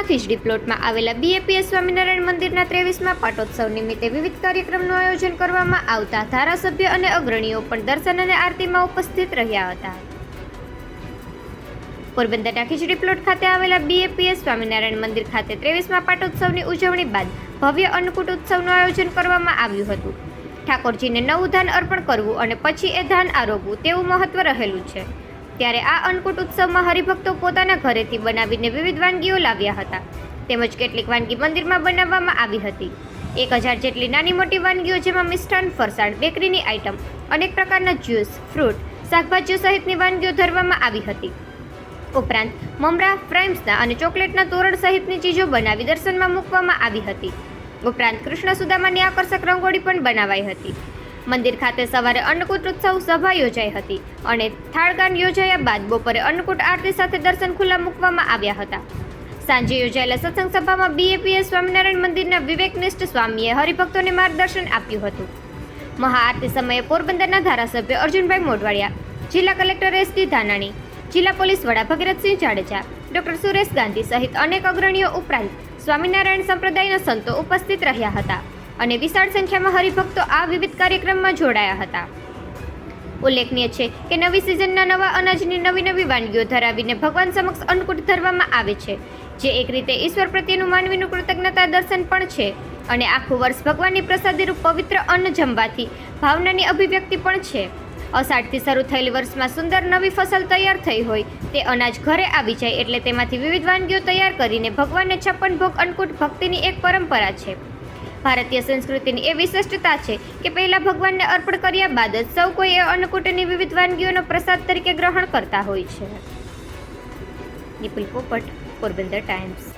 ખીજડી પ્લોટમાં આવેલા બીએપીએસ સ્વામિનારાયણ મંદિરના 23મા પાટોત્સવ નિમિત્તે વિવિધ કાર્યક્રમનું આયોજન કરવામાં આવતા ધારાસભ્ય અને અગ્રણીઓ પણ દર્શન અને આરતીમાં ઉપસ્થિત રહ્યા હતા. પોરબંદરના ખીજડી પ્લોટ ખાતે આવેલા બીએપીએસ સ્વામિનારાયણ મંદિર ખાતે 23મા પાટોત્સવની ઉજવણી બાદ ભવ્ય અન્નકૂટ ઉત્સવનું આયોજન કરવામાં આવ્યું હતું. ઠાકોરજીને નવું ધાન અર્પણ કરવું અને પછી એ ધાન આરોગવું તેવું મહત્વ રહેલું છે. ત્યારે આ અન્નકૂટ ઉત્સવમાં હરિભક્તો પોતાના ઘરેથી બનાવીને વિવિધ વાનગીઓ લાવ્યા હતા. તેમજ કેટલીક વાનગી મંદિરમાં બનાવવામાં આવી હતી. 1000 જેટલી નાની મોટી વાનગીઓ, જેમાં મિષ્ટાન, ફરસાણ, બેકરીની આઇટમ, અનેક પ્રકારના જ્યુસ, ફ્રૂટ, શાકભાજીઓ સહિતની વાનગીઓ ધરવામાં આવી હતી. ઉપરાંત મમરા, ફ્રાઈમ્સના અને ચોકલેટના તોરણ સહિતની ચીજો બનાવી દર્શનમાં મૂકવામાં આવી હતી. ઉપરાંત કૃષ્ણ સુદામાની આકર્ષક રંગોળી પણ બનાવાઈ હતી. મંદિર ખાતે સવારે અન્નકૂટ ઉત્સવ સભા યોજાઈ હતી અને થાળગાન યોજાયા બાદ બપોરે અન્નકૂટ આરતી સાથે દર્શન ખુલ્લા મૂકવામાં આવ્યા હતા. સાંજે યોજાયેલા સત્સંગ સભામાં બીએપીએસ સ્વામિનારાયણ મંદિરના વિવેકનિષ્ઠ સ્વામીએ હરિભક્તોને માર્ગદર્શન આપ્યું હતું. મહાઆરતી સમયે પોરબંદરના ધારાસભ્ય અર્જુનભાઈ મોઢવાડિયા, જિલ્લા કલેક્ટર એસડી ધાનાણી, જિલ્લા પોલીસ વડા ભગીરથસિંહ જાડેજા, ડોક્ટર સુરેશ ગાંધી સહિત અનેક અગ્રણીઓ ઉપરાંત સ્વામિનારાયણ સંપ્રદાયના સંતો ઉપસ્થિત રહ્યા હતા અને વિશાળ સંખ્યામાં હરિભક્તો આ વિવિધ કાર્યક્રમમાં જોડાયા હતા. ઉલ્લેખનીય છે કે નવી સિઝનના નવા અનાજની નવી વાનગીઓ ધરાવીને ભગવાન સમક્ષ અન્નકૂટ ધરવામાં આવે છે, જે એક રીતે ઈશ્વર પ્રત્યેનું માનવીનું કૃતજ્ઞતા દર્શન પણ છે અને આખું વર્ષ ભગવાનની પ્રસાદીરૂપ પવિત્ર અન્ન જમવાથી ભાવનાની અભિવ્યક્તિ પણ છે. અષાઢથી શરૂ થયેલી વર્ષમાં સુંદર નવી ફસલ તૈયાર થઈ હોય તે અનાજ ઘરે આવી જાય એટલે તેમાંથી વિવિધ વાનગીઓ તૈયાર કરીને ભગવાનને 56 ભોગ અન્નકૂટ ભક્તિની એક પરંપરા છે. ભારતીય સંસ્કૃતિની એ વિશિષ્ટતા છે કે પહેલા ભગવાનને અર્પણ કર્યા બાદ જ સૌ કોઈ એ અન્નકૂટની વિવિધ વાનગીઓનો પ્રસાદ તરીકે ગ્રહણ કરતા હોય છે. નિપુલ પોપટ, પોરબંદર ટાઈમ્સ.